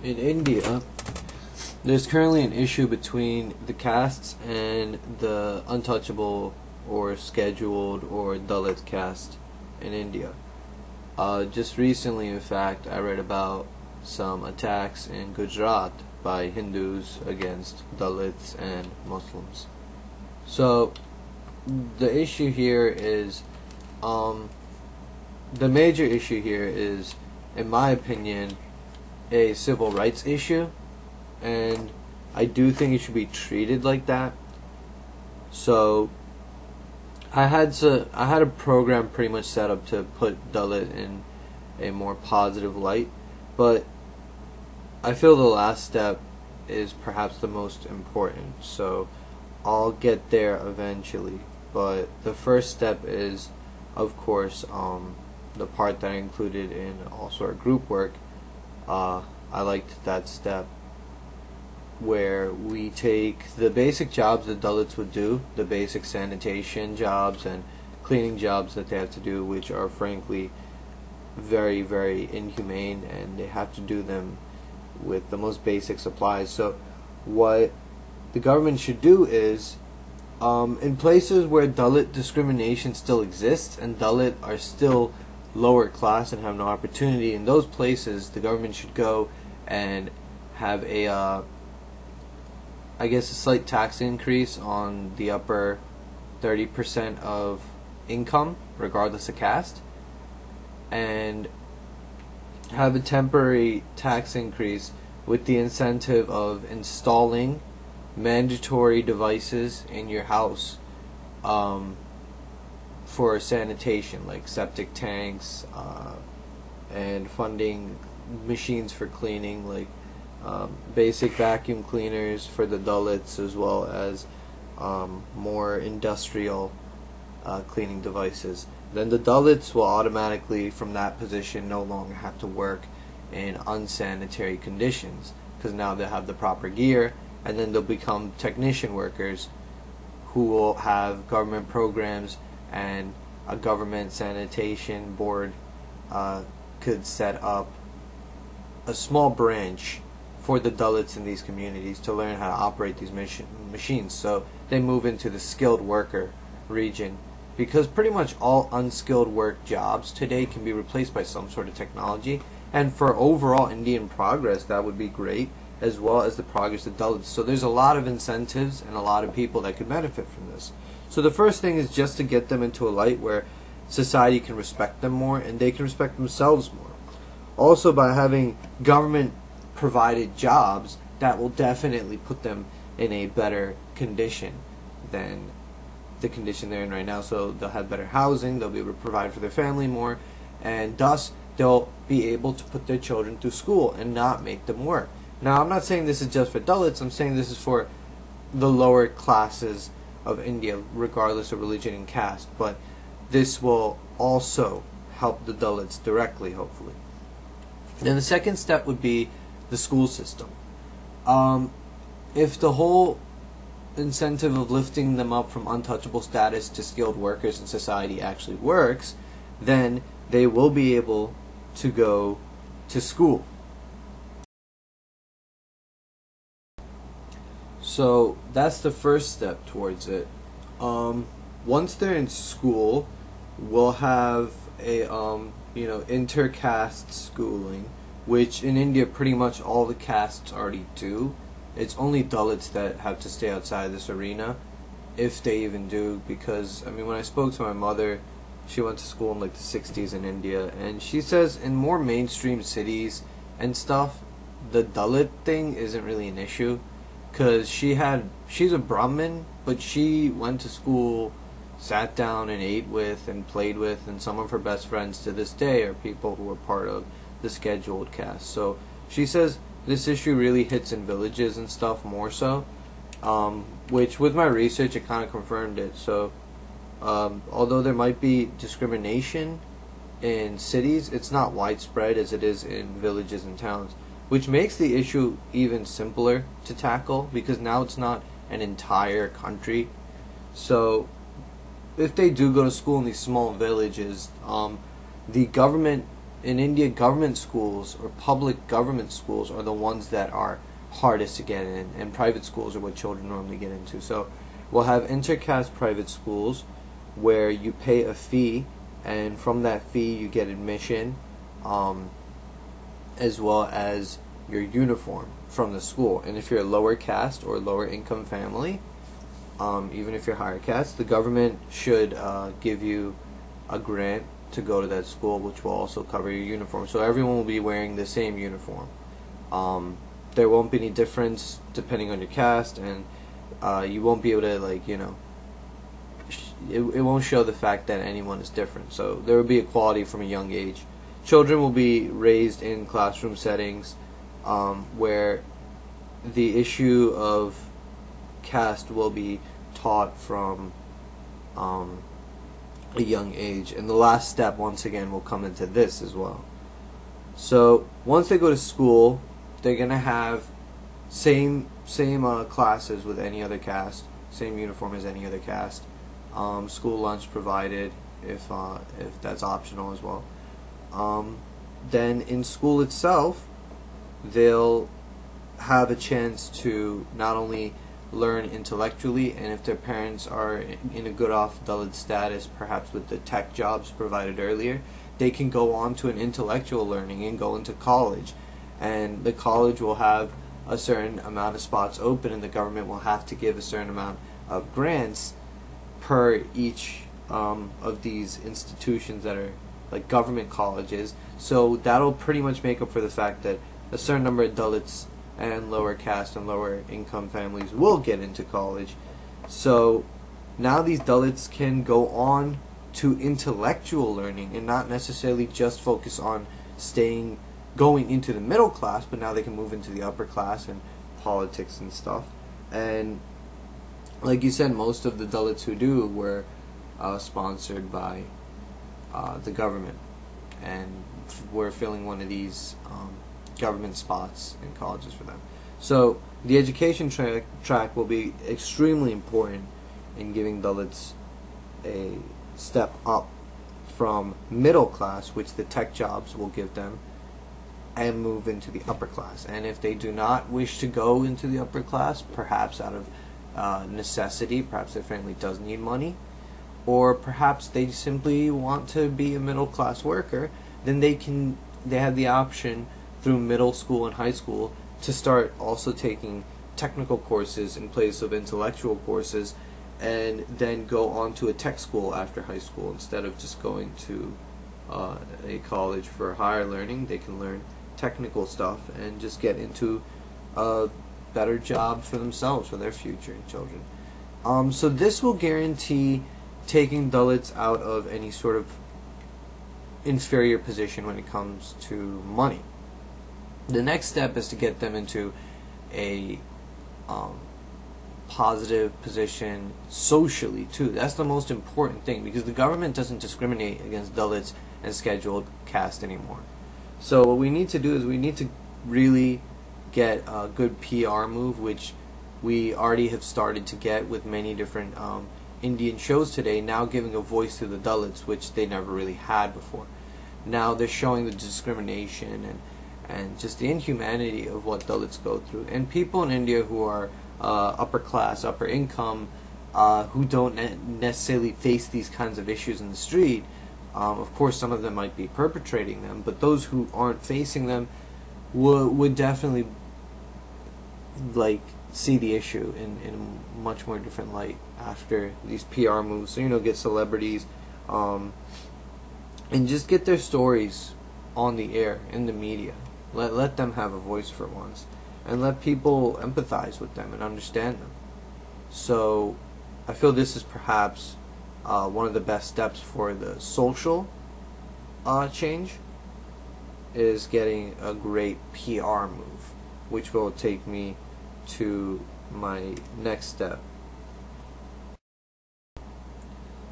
In India, there's currently an issue between the castes and the untouchable or scheduled or dalit caste in India. Just recently, in fact, I read about some attacks in Gujarat by Hindus against Dalits and Muslims. So, the issue here is, the major issue here is, in my opinion, a civil rights issue, and I do think it should be treated like that. So I had a program pretty much set up to put Dalit in a more positive light, but I feel the last step is perhaps the most important. So I'll get there eventually, but the first step is, of course, the part that I included in also our group work. I liked that step where we take the basic jobs that Dalits would do, the basic sanitation jobs and cleaning jobs that they have to do, which are frankly very, very inhumane, and they have to do them with the most basic supplies. So what the government should do is, in places where Dalit discrimination still exists and Dalit are still lower class and have no opportunity, in those places the government should go and have a a slight tax increase on the upper 30% of income regardless of caste, and have a temporary tax increase with the incentive of installing mandatory devices in your house for sanitation, like septic tanks, and funding machines for cleaning, like basic vacuum cleaners for the Dalits, as well as more industrial cleaning devices. Then the Dalits will automatically, from that position, no longer have to work in unsanitary conditions, because now they have the proper gear, and then they'll become technician workers who will have government programs, and a government sanitation board could set up a small branch for the Dalits in these communities to learn how to operate these machines. So they move into the skilled worker region, because pretty much all unskilled work jobs today can be replaced by some sort of technology, and for overall Indian progress that would be great, as well as the progress of Dalits. So there's a lot of incentives and a lot of people that could benefit from this. So the first thing is just to get them into a light where society can respect them more and they can respect themselves more. Also, by having government provided jobs, that will definitely put them in a better condition than the condition they're in right now. So they'll have better housing, they'll be able to provide for their family more, and thus they'll be able to put their children through school and not make them work. Now, I'm not saying this is just for Dalits, I'm saying this is for the lower classes of India, regardless of religion and caste, but this will also help the Dalits directly, hopefully. Then the second step would be the school system. If the whole incentive of lifting them up from untouchable status to skilled workers in society actually works, then they will be able to go to school. So that's the first step towards it. Once they're in school, we'll have a inter-caste schooling, which in India pretty much all the castes already do. It's only Dalits that have to stay outside this arena, if they even do, because when I spoke to my mother, she went to school in like the 60s in India, and she says in more mainstream cities and stuff, the Dalit thing isn't really an issue, because she's a Brahmin, but she went to school, sat down and ate with and played with, and some of her best friends to this day are people who are part of the scheduled caste. So she says this issue really hits in villages and stuff more so, which with my research it kind of confirmed it. So although there might be discrimination in cities, it's not widespread as it is in villages and towns, which makes the issue even simpler to tackle, because now it's not an entire country. So if they do go to school in these small villages, the government in India, government schools or public government schools are the ones that are hardest to get in, and private schools are what children normally get into. So we'll have intercaste private schools where you pay a fee, and from that fee you get admission, as well as your uniform from the school. And if you're a lower caste or lower income family, even if you're higher caste, the government should give you a grant to go to that school, which will also cover your uniform. So everyone will be wearing the same uniform. There won't be any difference depending on your caste, and you won't be able to, like, you know, it won't show the fact that anyone is different. So there will be equality from a young age. Children will be raised in classroom settings where the issue of caste will be taught from a young age. And the last step, once again, will come into this as well. So once they go to school, they're gonna have same classes with any other caste, same uniform as any other caste. School lunch provided if that's optional as well. Then in school itself, they'll have a chance to not only learn intellectually, and if their parents are in a good off dalit status, perhaps with the tech jobs provided earlier, they can go on to an intellectual learning and go into college. And the college will have a certain amount of spots open, and the government will have to give a certain amount of grants per each of these institutions that are like government colleges. So that'll pretty much make up for the fact that a certain number of Dalits and lower caste and lower income families will get into college. So now these Dalits can go on to intellectual learning and not necessarily just focus on going into the middle class, but now they can move into the upper class and politics and stuff. And like you said, most of the Dalits who do were sponsored by the government, and we're filling one of these government spots in colleges for them. So the education track will be extremely important in giving Dalits a step up from middle class, which the tech jobs will give them, and move into the upper class. And if they do not wish to go into the upper class, perhaps out of necessity, perhaps their family does need money, or perhaps they simply want to be a middle class worker, then they have the option through middle school and high school to start also taking technical courses in place of intellectual courses, and then go on to a tech school after high school. Instead of just going to a college for higher learning, they can learn technical stuff and just get into a better job for themselves, for their future children. So this will guarantee taking Dalits out of any sort of inferior position when it comes to money. The next step is to get them into a positive position socially too. That's the most important thing, because the government doesn't discriminate against Dalits and scheduled caste anymore. So what we need to do is we need to really get a good PR move, which we already have started to get with many different Indian shows today, now giving a voice to the Dalits, which they never really had before. Now they're showing the discrimination and just the inhumanity of what Dalits go through. And people in India who are upper class, upper income, who don't necessarily face these kinds of issues in the street, of course some of them might be perpetrating them, but those who aren't facing them would definitely see the issue in a much more different light after these PR moves. So, get celebrities and just get their stories on the air, in the media. Let them have a voice for once, and let people empathize with them and understand them. So I feel this is perhaps one of the best steps for the social change, is getting a great PR move, which will take me to my next step.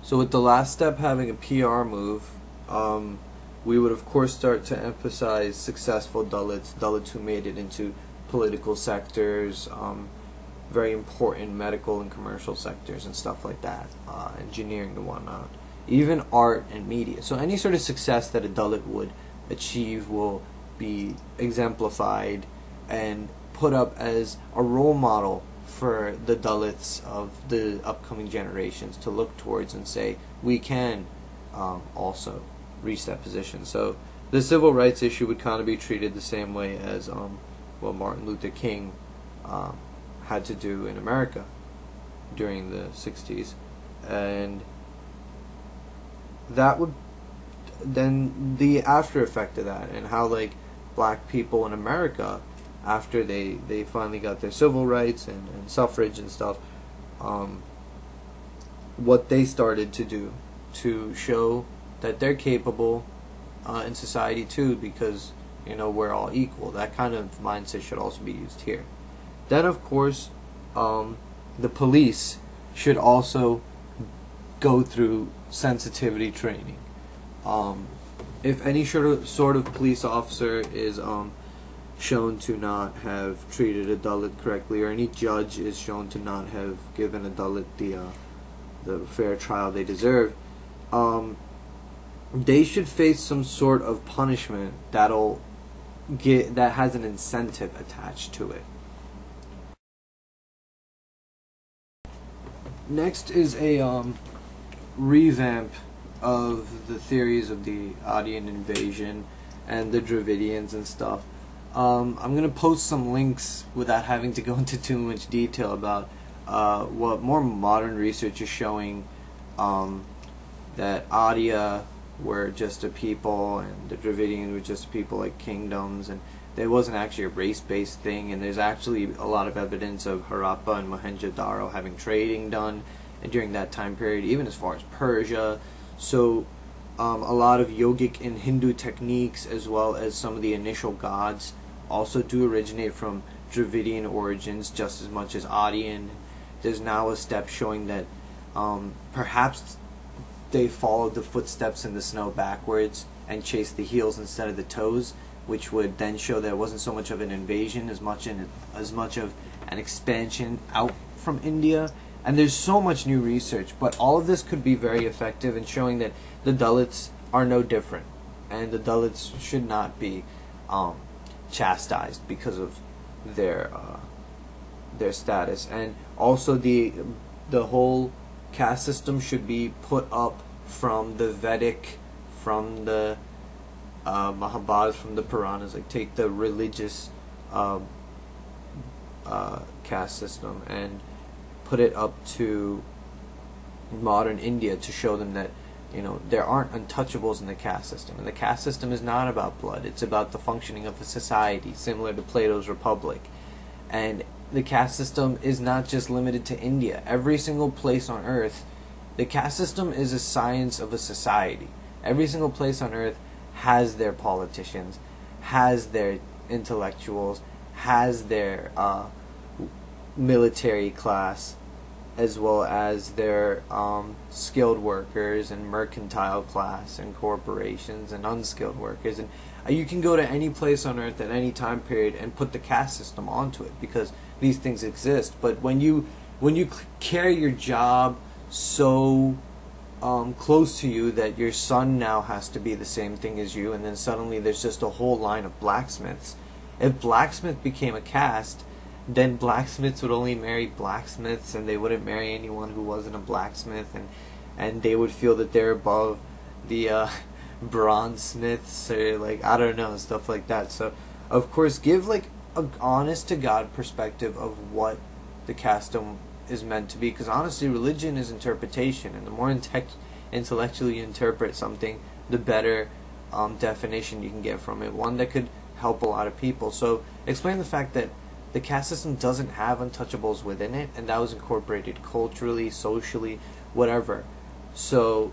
So with the last step having a PR move, we would of course start to emphasize successful Dalits who made it into political sectors, very important medical and commercial sectors and stuff like that, engineering and whatnot, even art and media. So any sort of success that a Dalit would achieve will be exemplified and put up as a role model for the Dalits of the upcoming generations to look towards and say, we can also reach that position. So the civil rights issue would kind of be treated the same way as what Martin Luther King had to do in America during the 60s. And that would then the after effect of that, and how like black people in America, after they finally got their civil rights and suffrage and stuff, what they started to do to show that they're capable in society too, because we're all equal. That kind of mindset should also be used here. Then of course the police should also go through sensitivity training. If any sort of police officer is shown to not have treated a Dalit correctly, or any judge is shown to not have given a Dalit the fair trial they deserve, they should face some sort of punishment that has an incentive attached to it. Next is a revamp of the theories of the Aryan invasion and the Dravidians and stuff. I'm going to post some links without having to go into too much detail about what more modern research is showing, that Arya were just a people and the Dravidians were just people like kingdoms, and there wasn't actually a race-based thing. And there's actually a lot of evidence of Harappa and Mohenjo-Daro having trading done during that time period, even as far as Persia. So a lot of yogic and Hindu techniques, as well as some of the initial gods, also do originate from Dravidian origins just as much as Aryan. There's now a step showing that perhaps they followed the footsteps in the snow backwards and chased the heels instead of the toes, which would then show that it wasn't so much of an invasion as much of an expansion out from India. And there's so much new research, but all of this could be very effective in showing that the Dalits are no different, and the Dalits should not be chastised because of their status. And also the whole caste system should be put up from the Vedic, from the Mahabharata, from the Puranas. Like, take the religious caste system and put it up to modern India to show them that there aren't untouchables in the caste system. And the caste system is not about blood. It's about the functioning of a society, similar to Plato's Republic. And the caste system is not just limited to India. Every single place on earth, the caste system is a science of a society. Every single place on earth has their politicians, has their intellectuals, has their military class, as well as their skilled workers and mercantile class and corporations and unskilled workers. And you can go to any place on earth at any time period and put the caste system onto it, because these things exist. But when you carry your job so close to you that your son now has to be the same thing as you, and then suddenly there's just a whole line of blacksmiths. If blacksmith became a caste, then blacksmiths would only marry blacksmiths, and they wouldn't marry anyone who wasn't a blacksmith, and they would feel that they're above the bronze smiths, or like, I don't know, stuff like that. So of course, give like an honest to God perspective of what the caste is meant to be, because honestly, religion is interpretation, and the more intellectually you interpret something, the better definition you can get from it, one that could help a lot of people. So explain the fact that the caste system doesn't have untouchables within it, and that was incorporated culturally, socially, whatever. So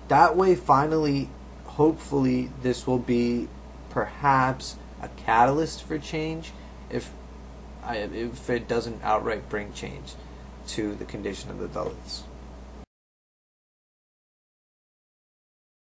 that way, finally, hopefully, this will be perhaps a catalyst for change, if it doesn't outright bring change to the condition of the Dalits.